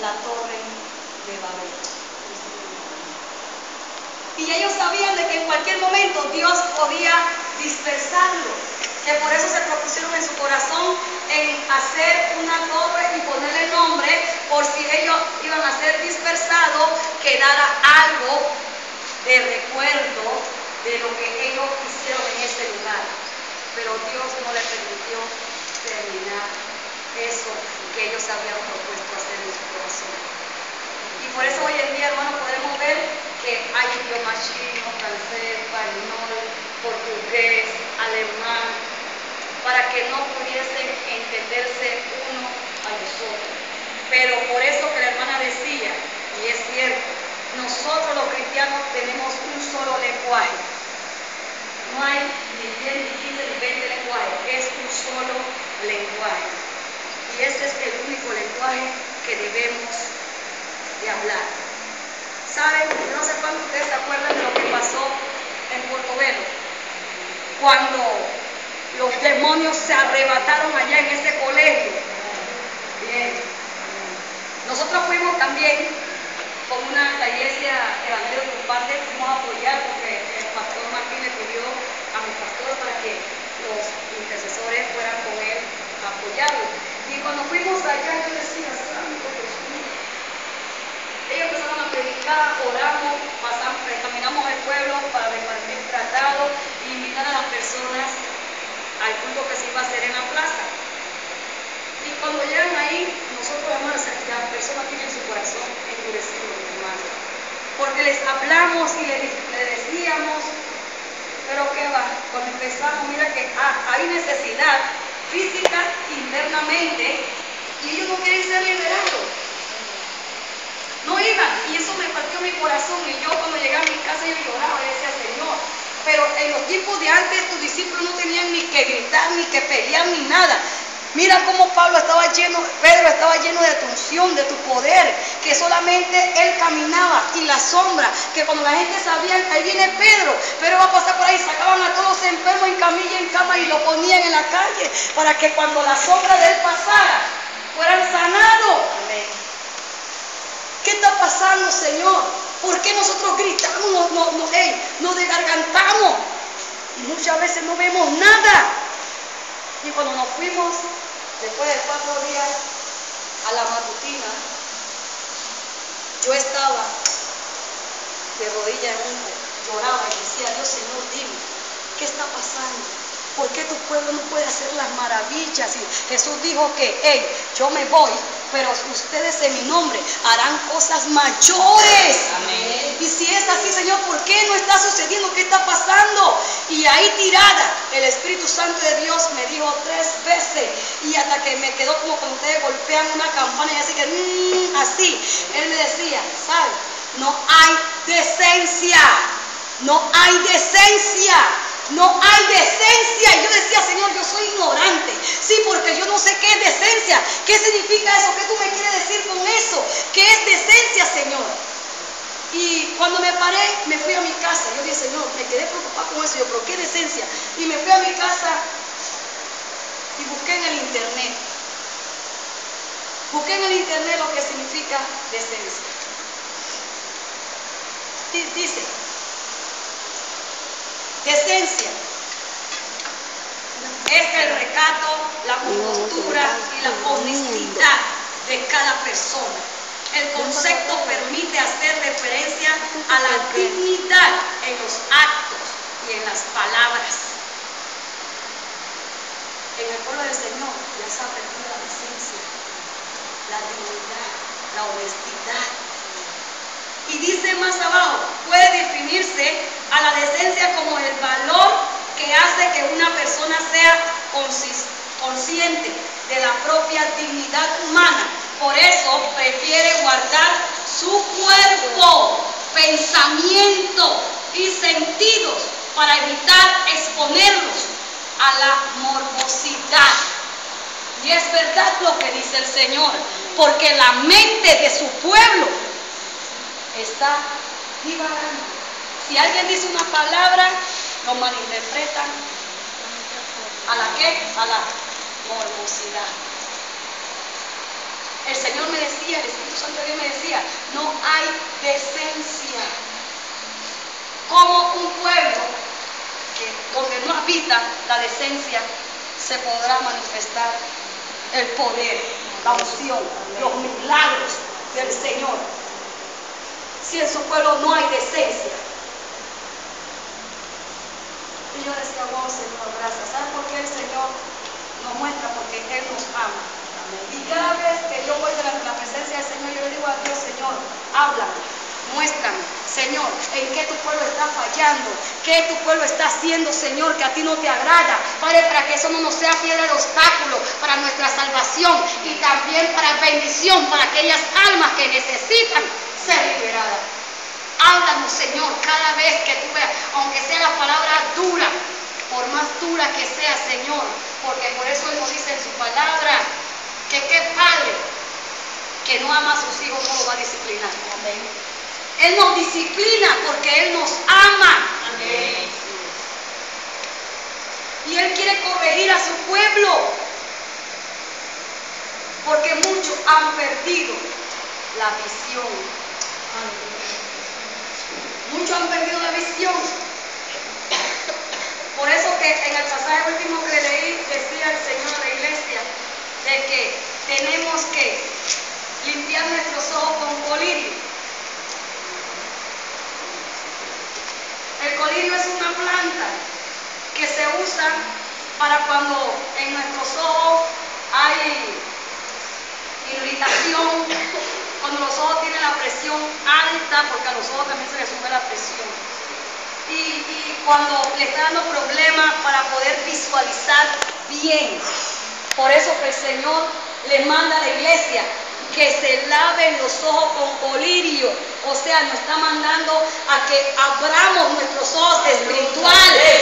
la torre de Babel. Y ellos sabían de que en cualquier momento Dios podía dispersarlo, que por eso se propusieron en su corazón en hacer una torre y ponerle nombre, por si ellos iban a ser dispersados, quedara algo de recuerdo de lo que ellos hicieron en ese lugar. Pero Dios no les permitió terminar eso que ellos habían propuesto hacer en su corazón. Y por eso hoy en día, hermanos, podemos ver que hay idioma chino, francés, español, portugués, alemán, para que no pudiesen entenderse uno a los otros. Pero por eso que la hermana decía, y es cierto, nosotros los cristianos tenemos un solo lenguaje. No hay ni 10, ni 15, ni 20 lenguajes, es un solo lenguaje. Y ese es el único lenguaje que debemos de hablar. ¿Saben? No sé cuántos de ustedes se acuerdan de lo que pasó en Portobelo, cuando los demonios se arrebataron allá en ese colegio. Bien. Nosotros fuimos también con la iglesia Evangelio de Comparte, fuimos a apoyar porque el pastor Martín le pidió a mi pastor para que los intercesores fueran con él a apoyarlo. Y cuando fuimos allá, yo decía, santo Dios mío. Ellos empezaron a predicar, oramos, caminamos el pueblo para repartir tratados e invitar a las personas al culto que se iba a hacer en la plaza. Y cuando llegan ahí, nosotros, hermanos, las personas tienen su corazón endurecido, hermanos. Porque les hablamos y les decíamos, pero qué va, cuando empezamos, mira que hay necesidad física internamente y ellos no quieren ser liberados. y eso me partió mi corazón. Y yo cuando llegué a mi casa yo lloraba y decía, Señor, pero en los tiempos de antes tus discípulos no tenían ni que gritar, ni que pelear, ni nada. Mira cómo Pedro estaba lleno de tu unción, de tu poder, que solamente él caminaba y la sombra, que cuando la gente sabía, ahí viene Pedro va a pasar por ahí, sacaban a todos los enfermos en camilla, en cama y lo ponían en la calle, para que cuando la sombra de él pasara, fueran sanados. Amén. ¿Qué está pasando, Señor? ¿Por qué nosotros gritamos, nos desgargantamos? Y muchas veces no vemos nada. Y cuando nos fuimos, después de 4 días, a la matutina, yo estaba de rodillas lloraba y decía, Dios, Señor, dime, ¿qué está pasando? ¿Por qué tu pueblo no puede hacer las maravillas? Y Jesús dijo que, hey, yo me voy, pero ustedes en mi nombre harán cosas mayores. Amén. Y si es así, Señor, ¿por qué no está sucediendo? ¿Qué está pasando? Y ahí tirada, el Espíritu Santo de Dios me dijo 3 veces, y hasta que me quedó como cuando ustedes golpean una campana y así que, así, Él me decía, ¿sabes? No hay decencia, no hay decencia. No hay decencia. Y yo decía, Señor, yo soy ignorante. Sí, porque yo no sé qué es decencia. ¿Qué significa eso? ¿Qué tú me quieres decir con eso? ¿Qué es decencia, Señor? Y cuando me paré, me fui a mi casa. Yo dije, Señor, me quedé preocupada con eso. Yo, ¿pero qué decencia? Y me fui a mi casa y busqué en el internet. Busqué en el internet lo que significa decencia. Dice, decencia es el recato, la compostura y la honestidad de cada persona. El concepto permite hacer referencia a la dignidad en los actos y en las palabras. En el pueblo del Señor ya se ha perdido la decencia, la dignidad, la honestidad. Y dice más abajo, puede definirse a la decencia como el valor que hace que una persona sea consciente de la propia dignidad humana. Por eso prefiere guardar su cuerpo, pensamiento y sentidos para evitar exponerlos a la morbosidad. Y es verdad lo que dice el Señor, porque la mente de su pueblo está divagando. Si alguien dice una palabra, lo malinterpretan. ¿A la qué? A la morbosidad. El Señor me decía, el Espíritu Santo de Dios me decía, no hay decencia. Como un pueblo donde no habita la decencia, se podrá manifestar el poder, la unción, los milagros del Señor. Si en su pueblo no hay decencia. Y yo decía, wow, Señor, gracias. ¿Saben por qué el Señor nos muestra? Porque Él nos ama. Y cada vez que yo voy delante de la presencia del Señor, yo le digo a Dios, Señor, háblame, muéstrame, Señor, en qué tu pueblo está fallando, qué tu pueblo está haciendo, Señor, que a ti no te agrada. Padre, para que eso no nos sea piedra de obstáculo para nuestra salvación y también para bendición para aquellas almas que necesitan ser liberadas. Háblanos, Señor, cada vez que tú veas, aunque sea la palabra dura, por más dura que sea, Señor, porque por eso Él nos dice en su palabra que qué padre que no ama a sus hijos no lo va a disciplinar. Amén. Él nos disciplina porque Él nos ama. Amén. Y Él quiere corregir a su pueblo, porque muchos han perdido la visión. Amén. Muchos han perdido la visión. Por eso que en el pasaje último que leí decía el Señor a la iglesia de que tenemos que limpiar nuestros ojos con colirio. El colirio es una planta que se usa para cuando en nuestros ojos hay irritación, cuando los ojos tienen la presión alta, porque a los ojos también se les sube la presión. Y cuando le está dando problemas para poder visualizar bien. Por eso que el Señor le manda a la iglesia, que se laven los ojos con colirio. O sea, nos está mandando a que abramos nuestros ojos espirituales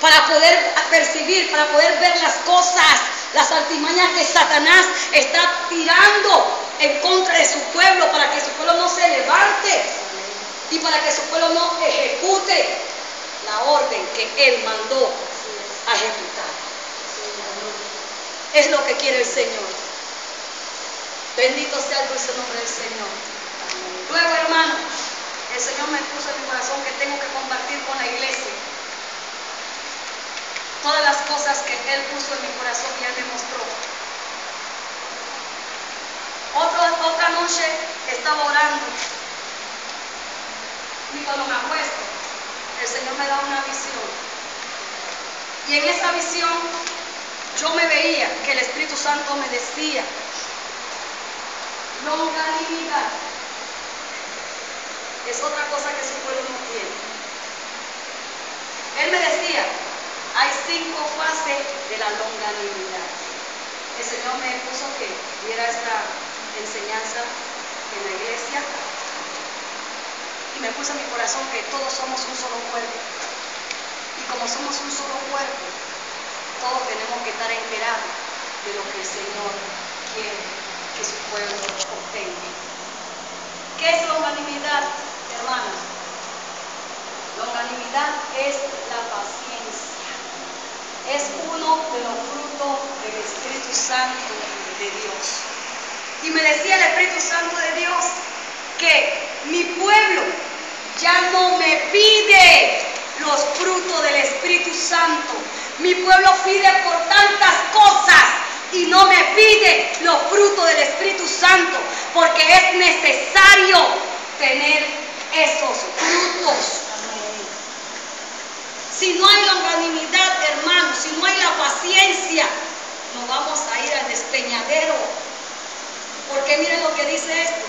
para poder percibir, para poder ver las cosas, las artimañas que Satanás está tirando en contra de su pueblo, para que su pueblo no se levante y para que su pueblo no ejecute la orden que él mandó a ejecutar. Es lo que quiere el Señor. Bendito sea el dulce nombre del Señor. Luego, hermano, el Señor me puso en mi corazón que tengo que compartir con la iglesia todas las cosas que Él puso en mi corazón y Él me mostró. Otra noche estaba orando y cuando me acuesto, el Señor me da una visión. Y en esa visión yo me veía que el Espíritu Santo me decía: longanimidad es otra cosa que su pueblo no tiene. Él me decía: hay 5 fases de la longanimidad. El Señor me puso que diera esta enseñanza en la iglesia y me puso en mi corazón que todos somos un solo cuerpo. Y como somos un solo cuerpo, todos tenemos que estar enterados de lo que el Señor quiere que su pueblo obtenga. ¿Qué es longanimidad, hermanos? Longanimidad es la paciencia. Es uno de los frutos del Espíritu Santo de Dios. Y me decía el Espíritu Santo de Dios que mi pueblo ya no me pide los frutos del Espíritu Santo. Mi pueblo pide por tantas cosas y no me pide los frutos del Espíritu Santo, porque es necesario tener esos frutos. Si no hay longanimidad, hermanos, si no hay la paciencia, nos vamos a ir al despeñadero. Porque miren lo que dice esto.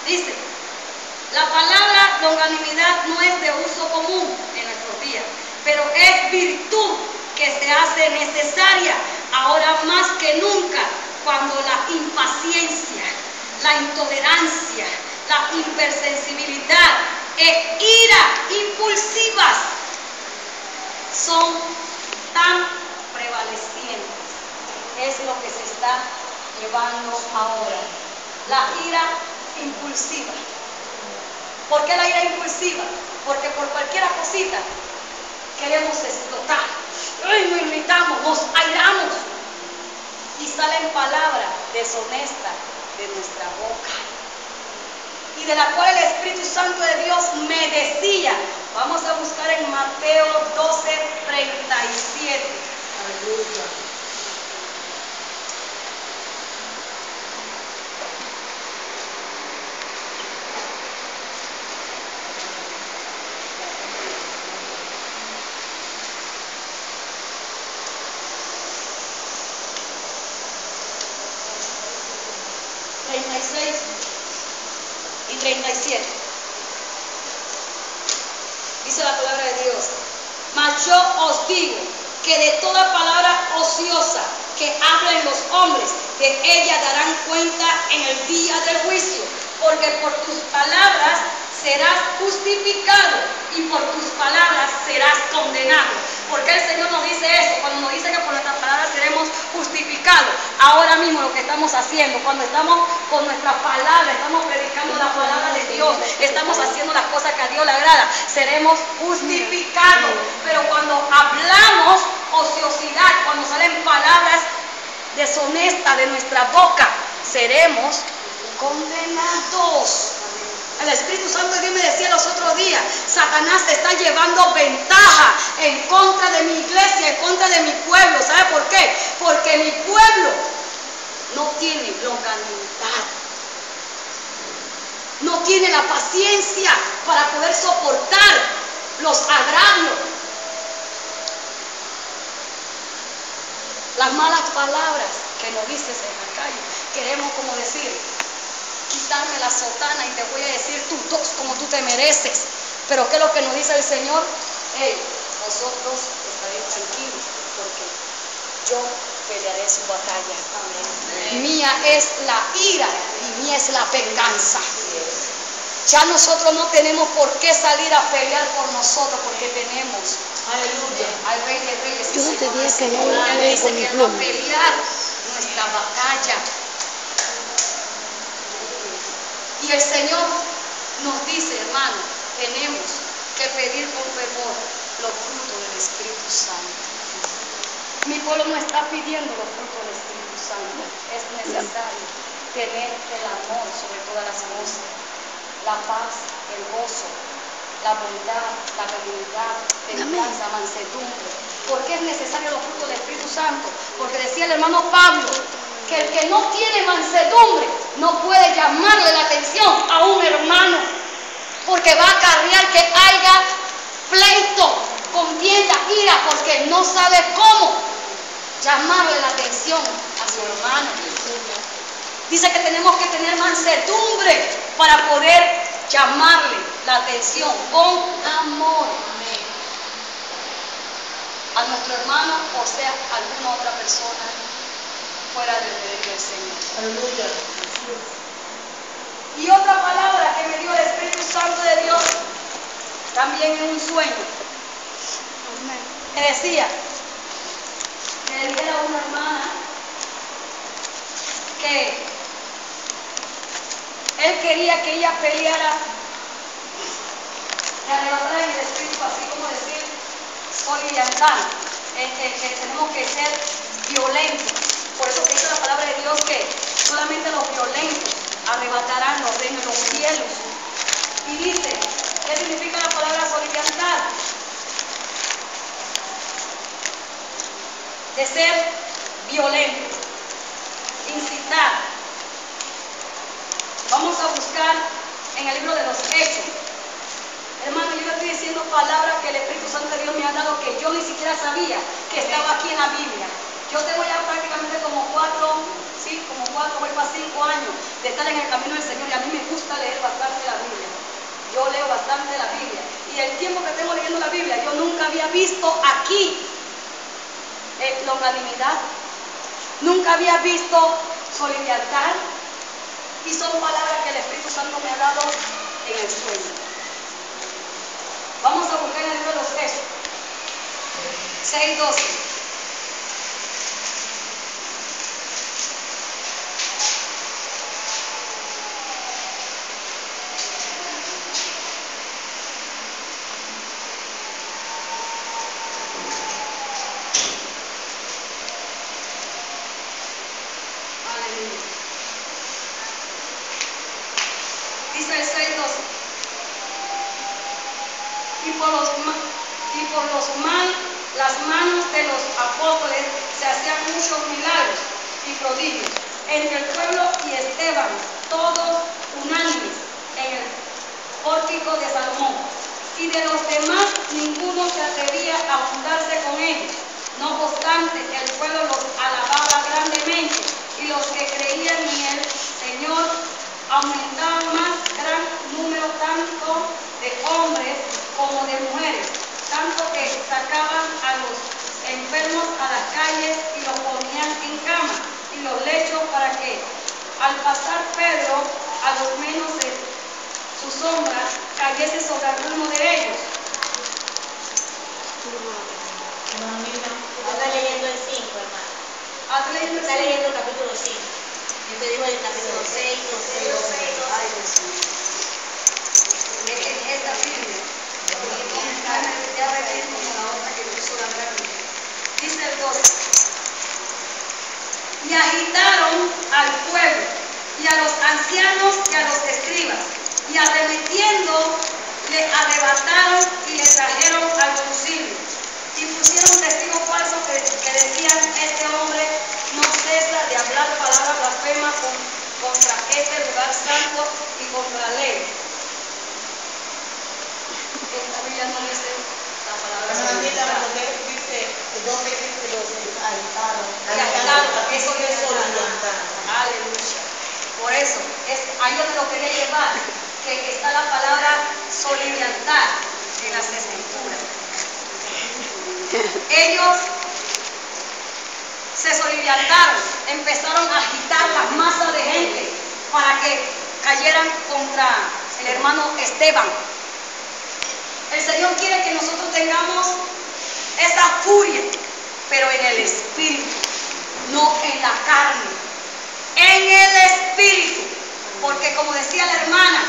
Dice: la palabra longanimidad no es de uso común en nuestros días, pero es virtud que se hace necesaria ahora más que nunca, cuando la impaciencia, la intolerancia, la hipersensibilidad e ira impulsivas son tan prevalecientes. Es lo que se está llevando ahora. La ira impulsiva. ¿Por qué la ira impulsiva? Porque por cualquier cosita queremos explotar. ¡Ay, nos irritamos, nos airamos! Y salen palabras deshonestas de nuestra boca, y de la cual el Espíritu Santo de Dios me decía. Vamos a buscar en Mateo 12:37. Aleluya. Y 37. Dice la palabra de Dios: mas yo os digo que de toda palabra ociosa que hablen los hombres, de ella darán cuenta en el día del juicio, porque por tus palabras serás justificado y por tus palabras serás condenado. Porque el Señor nos dice eso, cuando nos dice que por nuestras palabras seremos justificados. Ahora mismo lo que estamos haciendo, cuando estamos con nuestras palabras, estamos predicando la palabra de Dios, estamos haciendo las cosas que a Dios le agrada, seremos justificados. Pero cuando hablamos ociosidad, cuando salen palabras deshonestas de nuestra boca, seremos condenados. El Espíritu Santo de Dios me decía los otros días: Satanás está llevando ventaja en contra de mi iglesia, en contra de mi pueblo. ¿Sabe por qué? Porque mi pueblo no tiene longanimidad, no tiene la paciencia para poder soportar los agravios, las malas palabras que nos dices en la calle. Queremos como decir: quitarme la sotana y te voy a decir tus dos como tú te mereces. Pero ¿qué es lo que nos dice el Señor? Vosotros estaréis tranquilos, porque yo pelearé su batalla. Amén. Mía es la ira y mía es la venganza. Ya nosotros no tenemos por qué salir a pelear por nosotros, porque tenemos al Rey de Reyes. Yo te dije que no Él hablé dice con mi que Él va a pluma. pelear nuestra batalla. Y el Señor nos dice, hermano, tenemos que pedir con fervor los frutos del Espíritu Santo. Mi pueblo no está pidiendo los frutos del Espíritu Santo. Es necesario tener el amor sobre todas las cosas, la paz, el gozo, la bondad, la benignidad, templanza, mansedumbre. ¿Por qué es necesario los frutos del Espíritu Santo? Porque decía el hermano Pablo que el que no tiene mansedumbre no puede llamarle la atención a un hermano, porque va a acarrear que haya pleito, contienda, ira, porque no sabe cómo llamarle la atención a su hermano. Dice que tenemos que tener mansedumbre para poder llamarle la atención con amor a nuestro hermano, o sea, a alguna otra persona fuera del derecho del Señor. Aleluya. Y otra palabra que me dio el Espíritu Santo de Dios, también en un sueño, me decía que le dijera a una hermana que él quería que ella peleara, que arrebatara en el Espíritu, así como decir, solidaridad, que tenemos que ser violentos. Por eso que dice la palabra de Dios que solamente los violentos arrebatarán los reinos de los cielos. Y dice, ¿qué significa la palabra solidaridad? De ser violento, incitar. Vamos a buscar en el libro de los Hechos. Hermano, yo le estoy diciendo palabras que el Espíritu Santo de Dios me ha dado que yo ni siquiera sabía que estaba aquí en la Biblia. Yo tengo ya prácticamente como 4, voy para 5 años de estar en el camino del Señor, y a mí me gusta leer bastante la Biblia. Yo leo bastante la Biblia. Y el tiempo que tengo leyendo la Biblia, yo nunca había visto aquí longanimidad, nunca había visto solidaridad, y son palabras que el Espíritu Santo me ha dado en el sueño. Vamos a buscar en el libro de los Hechos 6:12. Dice el 6:12. Las manos de los apóstoles se hacían muchos milagros y prodigios entre el pueblo, y Esteban, todos unánimes en el pórtico de Salomón. Y de los demás ninguno se atrevía a juntarse con ellos. No obstante, el pueblo los alababa grandemente, y los que creían en el Señor aumentaban más gran número tanto de hombres como de mujeres, tanto que sacaban a los enfermos a las calles y los ponían en cama y los lechos, para que al pasar Pedro, a los menos de su sombra cayese sobre alguno de ellos. Está leyendo el 5, hermano. ¿Has leído Está leyendo el capítulo 5. Yo te digo el capítulo 6, 12, 12. Ay, Dios mío. Es que esta Biblia, ya va a ir como la otra que puso la gráfica. Dice el 12. Y agitaron al pueblo, y a los ancianos y a los escribas, y arremetiendo le arrebataron y le trajeron al concilio, y pusieron testigos falsos que decían: este hombre no cesa de hablar palabras blasfemas contra este lugar santo y contra la ley. Esta Biblia no dice la palabra solidaridad. Dice 12, que los agitaron. Eso es solidaridad. Aleluya. Por eso, ahí donde lo quería llevar, que está la palabra solidaridad en las Escrituras. Ellos se se solidarizaron, empezaron a agitar las masas de gente para que cayeran contra el hermano Esteban. El Señor quiere que nosotros tengamos esa furia, pero en el espíritu, no en la carne, en el espíritu, porque como decía la hermana,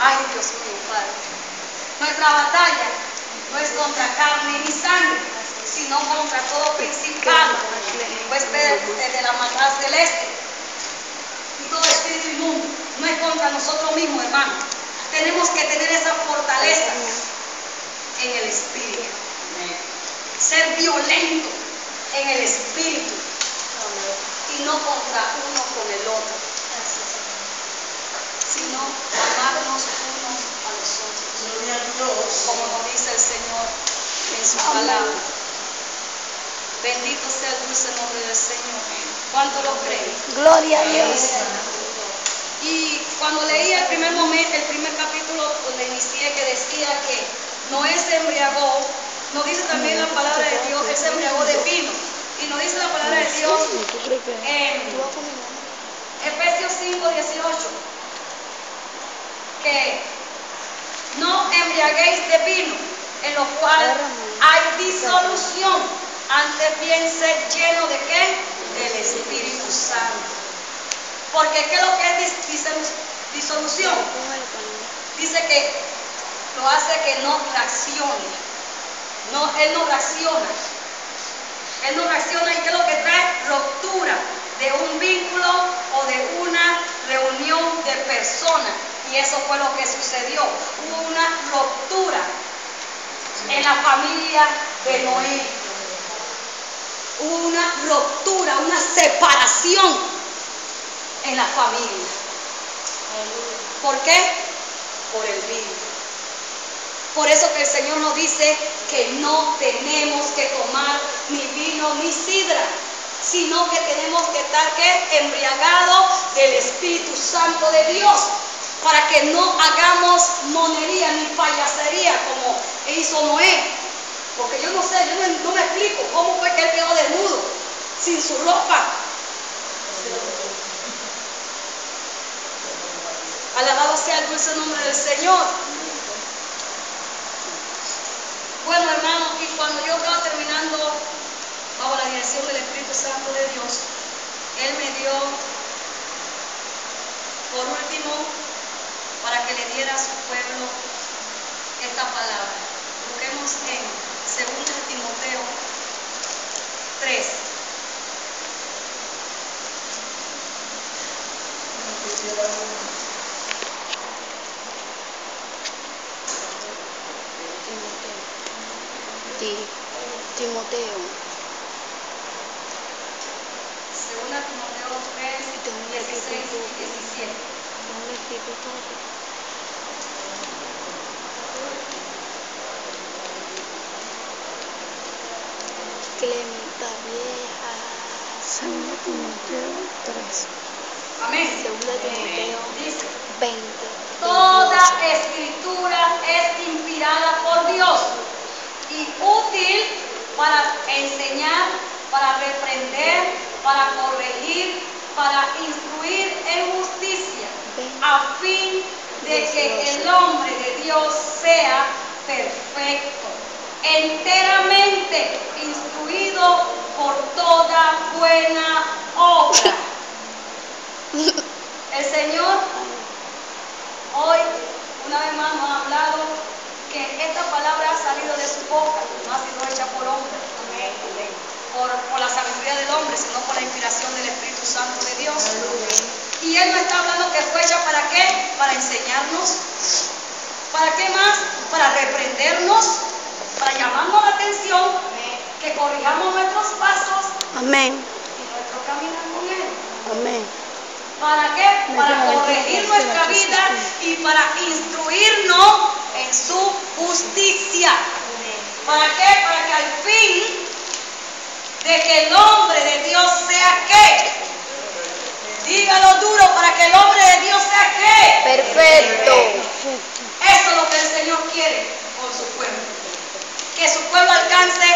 ay Dios mío, Padre, nuestra batalla no es contra carne ni sangre, sino contra todo principado, de la maldad celeste y todo espíritu inmundo. No es contra nosotros mismos, hermano. Tenemos que tener esa fortaleza en el espíritu, ser violento en el espíritu y no contra uno con el otro, sino amarnos unos a los otros, como nos dice el Señor en su palabra. Bendito sea el dulce nombre del Señor. ¿Cuánto lo creen? Gloria a Dios. Y cuando leí el primer capítulo, donde inicié, que decía que Noé se embriagó, nos dice también la palabra de Dios, él se embriagó de vino. Y nos dice la palabra de Dios en Efesios 5:18, que no embriaguéis de vino, en lo cual hay disolución, antes bien ser lleno de ¿qué? Del Espíritu Santo. Porque ¿qué es lo que es disolución? Dice que lo hace que no reaccione. Él no reacciona. Él no reacciona, y ¿qué es lo que trae? Ruptura de un vínculo o de una reunión de personas. Y eso fue lo que sucedió. Hubo una ruptura en la familia de Noé. Hubo una ruptura, una separación en la familia. ¿Por qué? Por el vino. Por eso que el Señor nos dice que no tenemos que tomar ni vino ni sidra, sino que tenemos que estar ¿qué? Embriagados del Espíritu Santo de Dios, para que no hagamos monería ni payasería como hizo Noé. Porque yo no sé, yo no me explico cómo fue que él quedó desnudo, sin su ropa. Alabado sea el dulce nombre del Señor. Bueno, hermano, y cuando yo estaba terminando bajo la dirección del Espíritu Santo de Dios, Él me dio, por último, para que le diera a su pueblo esta palabra. Busquemos en 2 Timoteo 3. Timoteo. 2 Timoteo 3, 16 y 17. Clementa vieja. 2 Timoteo 3. Amén. 2 Timoteo Dice: 20. Toda escritura es inspirada por Dios y útil para enseñar, para reprender, para corregir, para instruir en justicia, a fin de que el hombre de Dios sea perfecto, enteramente instruido por toda buena obra. El Señor hoy, una vez más, nos ha hablado que esta palabra ha salido de su boca, no ha sido hecha por hombre, por la sabiduría del hombre, sino por la inspiración del Espíritu Santo de Dios. Y Él nos está hablando que fue hecha ¿para qué? Para enseñarnos. ¿Para qué más? Para reprendernos, para llamarnos la atención, que corrijamos nuestros pasos. Amén. Y nuestro caminar con Él. Amén. ¿Para qué? Para corregir nuestra vida y para instruirnos en su justicia. ¿Para qué? Para que al fin de que el hombre de Dios sea ¿qué? Dígalo duro, para que el hombre de Dios sea ¿qué? Perfecto. Eso es lo que el Señor quiere con su pueblo. Que su pueblo alcance